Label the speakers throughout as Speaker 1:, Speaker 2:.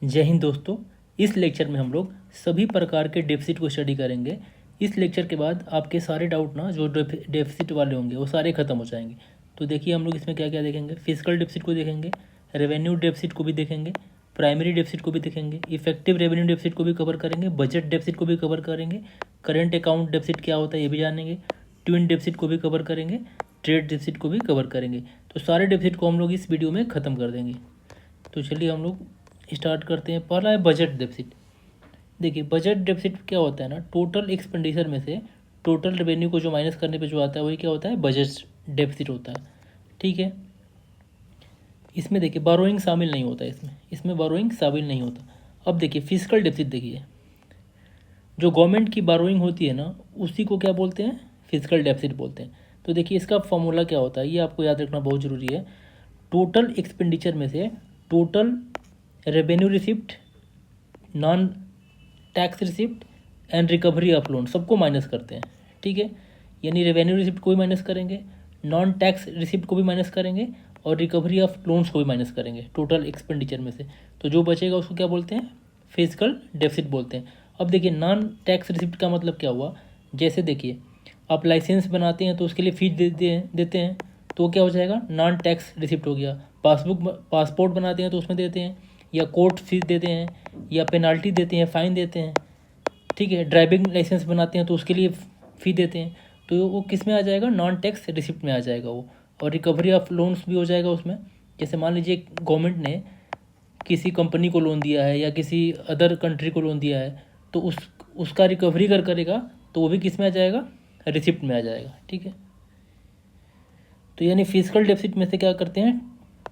Speaker 1: जय हिंद दोस्तों। इस लेक्चर में हम लोग सभी प्रकार के डेफिसिट को स्टडी करेंगे। इस लेक्चर के बाद आपके सारे डाउट ना जो डेफिसिट वाले होंगे वो सारे खत्म हो जाएंगे। तो देखिए हम लोग इसमें क्या क्या देखेंगे। फिजिकल डेफिसिट को देखेंगे, रेवेन्यू डेफिसिट को भी देखेंगे, प्राइमरी डेफिसिट को भी देखेंगे, इफेक्टिव रेवेन्यू डेफिसिट को भी कवर करेंगे, बजट डेफिसिट को भी कवर करेंगे, करंट अकाउंट डेफिसिट क्या होता है ये भी जानेंगे, ट्विन डेफिसिट को भी कवर करेंगे, ट्रेड डेफिसिट को भी कवर करेंगे। तो सारे डेफिसिट को हम लोग इस वीडियो में ख़त्म कर देंगे। तो चलिए हम लोग स्टार्ट करते हैं। पहला है बजट डेफिसिट। देखिए बजट डेफिसिट क्या होता है ना, टोटल एक्सपेंडिचर में से टोटल रेवेन्यू को जो माइनस करने पे जो आता है वही क्या होता है, बजट डेफिसिट होता है। ठीक है, इसमें देखिए बारोइंग शामिल नहीं होता, इसमें बारोइंग शामिल नहीं होता। अब देखिए फिजिकल डेफिसिट, देखिए जो गवर्नमेंट की बारोइंग होती है ना उसी को क्या बोलते हैं, फिजिकल डेफिसिट बोलते हैं। तो देखिए इसका फॉर्मूला क्या होता है ये आपको याद रखना बहुत ज़रूरी है। टोटल एक्सपेंडिचर में से total revenue receipt, non tax receipt and recovery of loan सबको माइनस करते हैं। ठीक है, यानी रेवेन्यू रिसिप्ट को भी माइनस करेंगे, नॉन टैक्स रिसिप्ट को भी माइनस करेंगे और रिकवरी ऑफ लोन्स को भी माइनस करेंगे टोटल एक्सपेंडिचर में से। तो जो बचेगा उसको क्या बोलते हैं, फिजिकल डेफिसिट बोलते हैं। अब देखिए नॉन टैक्स रिसिप्ट का मतलब क्या हुआ, जैसे देखिए आप लाइसेंस बनाते हैं तो उसके लिए फीस देते हैं तो क्या हो जाएगा, नॉन टैक्स रिसिप्ट हो गया। पासपोर्ट बनाते हैं तो उसमें देते हैं, या कोर्ट फीस देते हैं, या पेनाल्टी देते हैं, फ़ाइन देते हैं। ठीक है, ड्राइविंग लाइसेंस बनाते हैं तो उसके लिए फ़ी देते हैं, तो वो किस में आ जाएगा, नॉन टैक्स रिसिप्ट में आ जाएगा वो। और रिकवरी ऑफ लोन्स भी हो जाएगा उसमें। जैसे मान लीजिए गवर्नमेंट ने किसी कंपनी को लोन दिया है या किसी अदर कंट्री को लोन दिया है तो उसका रिकवरी करेगा तो वो भी किस में आ जाएगा, रिसिप्ट में आ जाएगा। ठीक है, तो यानी फिजिकल डेफिसिट में से क्या करते हैं,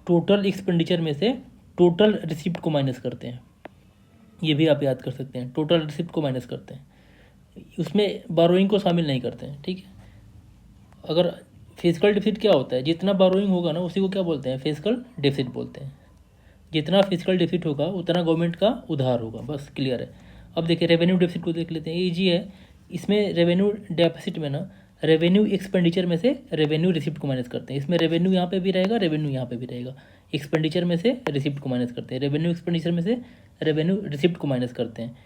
Speaker 1: टोटल एक्सपेंडिचर में से टोटल रिसिप्ट को माइनस करते हैं। ये भी आप याद कर सकते हैं, टोटल रिसिप्ट को माइनस करते हैं, उसमें बारोइंग को शामिल नहीं करते हैं। ठीक है, अगर फिजिकल डेफिसिट क्या होता है, जितना बारोइंग होगा ना उसी को क्या बोलते हैं, फिजिकल डेफिसिट बोलते हैं। जितना फिजिकल डेफिसिट होगा उतना गवर्नमेंट का उधार होगा, बस क्लियर है। अब देखिए रेवेन्यू डेफिसिट को देख लेते हैं, ईजी है। इसमें रेवेन्यू डेफिसिट में ना रेवेन्यू एक्सपेंडिचर में से रेवेन्यू रिसिप्ट को माइनस करते हैं। इसमें रेवेन्यू यहाँ पे भी रहेगा, रेवेन्यू यहाँ पे भी रहेगा। एक्सपेंडिचर में से रिसिप्ट को माइनस करते हैं, रेवेन्यू एक्सपेंडिचर में से रेवेन्यू रिसिप्ट को माइनस करते हैं।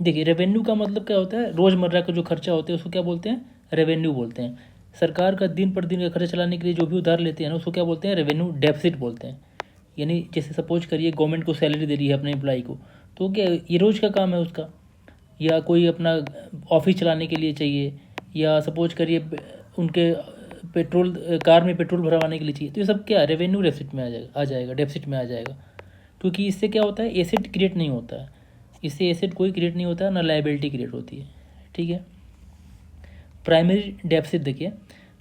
Speaker 1: देखिए रेवेन्यू का मतलब क्या होता है, रोज़मर्रा का जो खर्चा होता है उसको क्या बोलते हैं, रेवेन्यू बोलते हैं। सरकार का दिन पर दिन का खर्चा चलाने के लिए जो भी उधार लेते हैं ना उसको क्या बोलते हैं, रेवेन्यू डेफिसिट बोलते हैं। यानी जैसे सपोज करिए गवर्नमेंट को सैलरी दे रही है अपने एम्प्लॉय को, तो क्या ये रोज़ का काम है उसका, या कोई अपना ऑफिस चलाने के लिए चाहिए, या सपोज करिए उनके पेट्रोल कार में पेट्रोल भरवाने के लिए चाहिए, तो ये सब क्या रेवेन्यू डेफिसिट में आ जाएगा, डेफिसिट में आ जाएगा। क्योंकि इससे क्या होता है, एसेट क्रिएट नहीं होता है, इससे एसेट कोई क्रिएट नहीं होता है, ना लाइबिलिटी क्रिएट होती है। ठीक है, प्राइमरी डेफिसिट देखिए,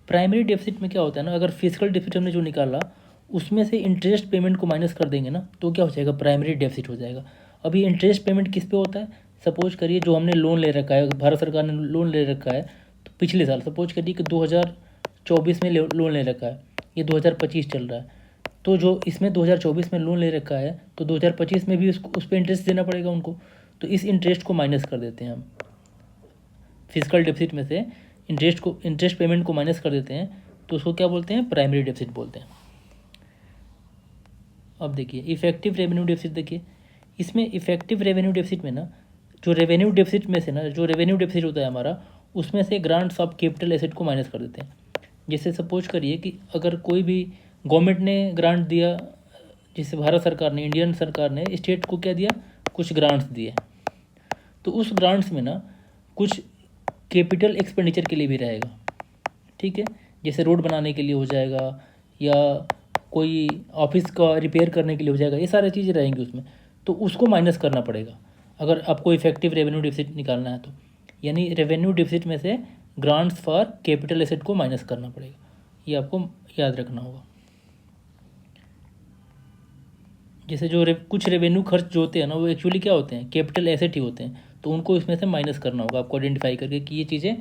Speaker 1: प्राइमरी डेफिसिट में क्या होता है ना, अगर फिजिकल डेफिसिट हमने जो निकाला उसमें से इंटरेस्ट पेमेंट को माइनस कर देंगे ना तो क्या हो जाएगा, प्राइमरी डेफिसिट हो जाएगा। अभी इंटरेस्ट पेमेंट किस पे होता है, सपोज करिए जो हमने लोन ले रखा है, भारत सरकार ने लोन ले रखा है, तो पिछले साल सपोज करिए कि 2024 में लोन ले रखा है, ये 2025 चल रहा है, तो जो इसमें 2024 में लोन ले रखा है तो 2025 में भी उस पर इंटरेस्ट देना पड़ेगा उनको, तो इस इंटरेस्ट को माइनस कर देते हैं हम। फिजिकल डेफिसिट में से इंटरेस्ट पेमेंट को माइनस कर देते हैं तो उसको क्या बोलते हैं, प्राइमरी डेफिसिट बोलते हैं। अब देखिए इफेक्टिव रेवेन्यू डेफिसिट, देखिए इसमें इफेक्टिव रेवेन्यू डेफिसिट में ना जो रेवेन्यू डेफिसिट में से ना जो रेवेन्यू डेफिसिट होता है हमारा, उसमें से ग्रांट्स ऑफ कैपिटल एसेट को माइनस कर देते हैं। जैसे सपोज करिए कि अगर कोई भी गवर्नमेंट ने ग्रांट दिया, जैसे भारत सरकार ने, इंडियन सरकार ने स्टेट को क्या दिया, कुछ ग्रांट्स दिए, तो उस ग्रांट्स में ना कुछ कैपिटल एक्सपेंडिचर के लिए भी रहेगा। ठीक है, जैसे रोड बनाने के लिए हो जाएगा, या कोई ऑफिस का रिपेयर करने के लिए हो जाएगा, ये सारी चीज़ें रहेंगी उसमें, तो उसको माइनस करना पड़ेगा अगर आपको इफेक्टिव रेवेन्यू डेफिसिट निकालना है तो। यानी रेवेन्यू डेफिसिट में से ग्रांट्स फॉर कैपिटल एसेट को माइनस करना पड़ेगा, ये आपको याद रखना होगा। जैसे जो कुछ रेवेन्यू खर्च जो होते हैं ना वो एक्चुअली क्या होते हैं, कैपिटल एसेट ही होते हैं, तो उनको इसमें से माइनस करना होगा आपको, आइडेंटिफाई करके कि ये चीज़ें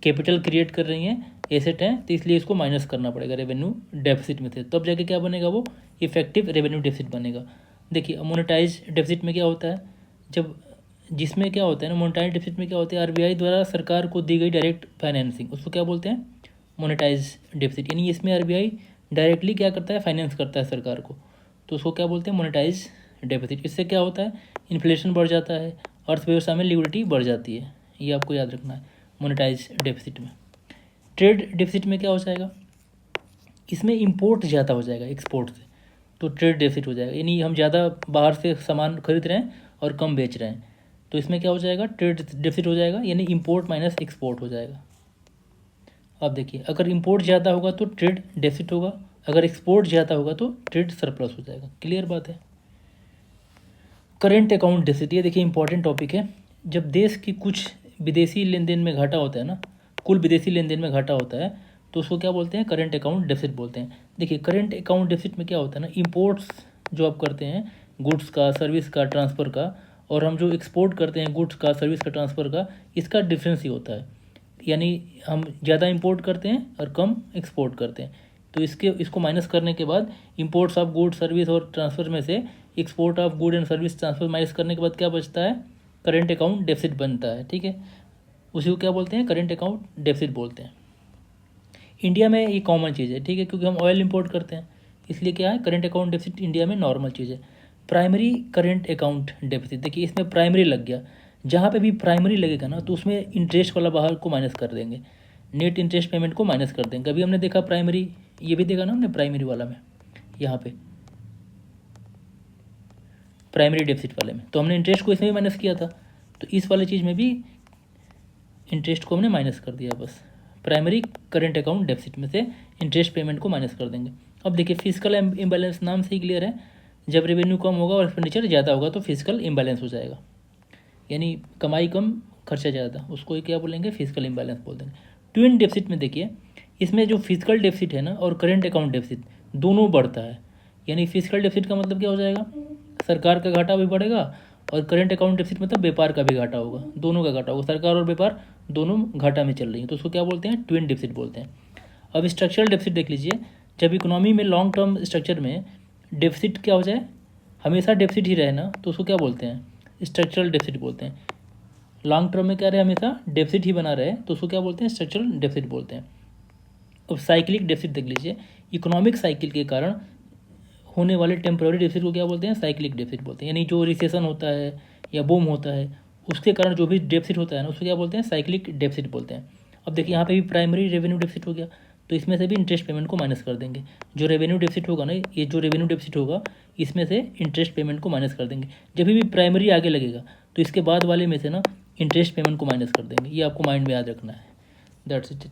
Speaker 1: कैपिटल क्रिएट कर रही हैं, एसेट हैं, तो इसलिए इसको माइनस करना पड़ेगा रेवेन्यू डेफिसिट में से, तब जाके क्या बनेगा, वो इफेक्टिव रेवेन्यू डेफिसिट बनेगा। देखिए मोनेटाइज डेफिसिट में क्या होता है, जब जिसमें क्या होता है ना, मोनेटाइज डेफिसिट में क्या होता है, आरबीआई द्वारा सरकार को दी गई डायरेक्ट फाइनेंसिंग, उसको क्या बोलते हैं, मोनेटाइज डेफिसिट। यानी इसमें आरबीआई डायरेक्टली क्या करता है, फाइनेंस करता है सरकार को, तो उसको क्या बोलते हैं, मोनेटाइज डेफिसिट। इससे क्या होता है, इन्फ्लेशन बढ़ जाता है, अर्थव्यवस्था में लिक्विडिटी बढ़ जाती है, ये आपको याद रखना है मोनेटाइज डेफिसिट में। ट्रेड डेफिसिट में क्या हो जाएगा, इसमें इंपोर्ट ज़्यादा हो जाएगा एक्सपोर्ट से, तो ट्रेड डेफिसिट हो जाएगा, यानी हम ज़्यादा बाहर से सामान खरीद रहे हैं और कम बेच रहे हैं, तो इसमें क्या हो जाएगा, ट्रेड डेफिसिट हो जाएगा, यानी इंपोर्ट माइनस एक्सपोर्ट हो जाएगा। अब देखिए, अगर इंपोर्ट ज़्यादा होगा तो ट्रेड डेफिसिट होगा, अगर एक्सपोर्ट ज़्यादा होगा तो ट्रेड सरप्लस हो जाएगा। क्लियर बात है। करेंट अकाउंट डेफिसिट, ये देखिए इंपॉर्टेंट टॉपिक है। जब देश की कुछ विदेशी लेन देन में घाटा होता है ना, कुल विदेशी लेन देन में घाटा होता है, तो उसको क्या बोलते हैं, करेंट अकाउंट डेफिसिट बोलते हैं। देखिए करेंट अकाउंट डेफिसिट में क्या होता है ना, इंपोर्ट्स जो आप करते हैं गुड्स का, सर्विस का, ट्रांसफ़र का, और हम जो एक्सपोर्ट करते हैं गुड्स का, सर्विस का, ट्रांसफ़र का, इसका डिफरेंस ही होता है। यानी हम ज़्यादा इंपोर्ट करते हैं और कम एक्सपोर्ट करते हैं, तो इसको माइनस करने के बाद इंपोर्ट्स ऑफ गुड सर्विस और ट्रांसफ़र में से export of good and service transfer minus करने के बाद क्या बचता है, करेंट अकाउंट डेफिसिट बनता है। ठीक है, उसी को क्या बोलते हैं, करेंट अकाउंट डेफिसिट बोलते हैं। इंडिया में ये कॉमन चीज़ है, ठीक है, क्योंकि हम ऑयल इंपोर्ट करते हैं, इसलिए क्या है, करेंट अकाउंट डेफिसिट इंडिया में नॉर्मल चीज़ है। प्राइमरी करेंट अकाउंट डेफिसिट, देखिए इसमें प्राइमरी लग गया, जहाँ पे भी प्राइमरी लगेगा ना तो उसमें इंटरेस्ट वाला बाहर को माइनस कर देंगे, नेट इंटरेस्ट पेमेंट को माइनस कर देंगे। अभी हमने देखा प्राइमरी, ये भी देखा ना हमने प्राइमरी वाला में, यहाँ पे प्राइमरी डेफिसिट वाले में, तो हमने इंटरेस्ट को इसमें भी माइनस किया था, तो इस वाले चीज़ में भी इंटरेस्ट को हमने माइनस कर दिया। बस प्राइमरी करेंट अकाउंट डेफिसिट में से इंटरेस्ट पेमेंट को माइनस कर देंगे। अब देखिए फिजिकल इम्बैलेंस नाम से ही क्लियर है, जब रेवेन्यू कम होगा और एक्सपेंडिचर ज़्यादा होगा तो फिजिकल इम्बैलेंस हो जाएगा, यानी कमाई कम खर्चा ज़्यादा, उसको ही क्या बोलेंगे, फिजिकल इम्बैलेंस बोल देंगे। ट्विन डेफिसिट में देखिए, इसमें जो फिजिकल डेफिसिट है ना और करेंट अकाउंट डेफिसिट दोनों बढ़ता है, यानी फिजिकल डेफिसिट का मतलब क्या हो जाएगा, सरकार का घाटा भी बढ़ेगा, और करेंट अकाउंट डेफिसिट मतलब व्यापार का भी घाटा होगा, दोनों का घाटा होगा, सरकार और व्यापार दोनों घाटा में चल रही है, तो उसको क्या बोलते हैं, ट्विन डेफिसिट बोलते हैं। अब स्ट्रक्चरल डेफिसिट देख लीजिए, जब इकोनॉमी में लॉन्ग टर्म स्ट्रक्चर में डेफिसिट क्या हो जाए, हमेशा डेफिसिट ही रहे ना, तो उसको क्या बोलते हैं, स्ट्रक्चरल डेफिसिट बोलते हैं। लॉन्ग टर्म में क्या रहे, हमेशा डेफिसिट ही बना रहे, तो उसको क्या बोलते हैं, स्ट्रक्चरल डेफिसिट बोलते हैं। अब साइक्लिक डेफिसिट देख लीजिए, इकोनॉमिक साइकिल के कारण होने वाले टेम्प्रोरी डेफिसिट को क्या बोलते हैं, साइक्लिक डेफिसिट बोलते हैं, यानी जो रिसेशन होता है या बूम होता है उसके कारण जो भी डेफिसिट होता है ना, उसको क्या बोलते हैं, साइक्लिक डेफिसिट बोलते हैं। अब देखिए यहाँ पे भी प्राइमरी रेवेन्यू डेफिसिट हो गया, तो इसमें से भी इंटरेस्ट पेमेंट को माइनस कर देंगे, जो रेवेन्यू डेफिसिट होगा ना, ये जो रेवेन्यू डेफिसिट होगा इसमें से इंटरेस्ट पेमेंट को माइनस कर देंगे। जब भी प्राइमरी आगे लगेगा तो इसके बाद वाले में से ना इंटरेस्ट पेमेंट को माइनस कर देंगे, ये आपको माइंड में याद रखना है। That's it.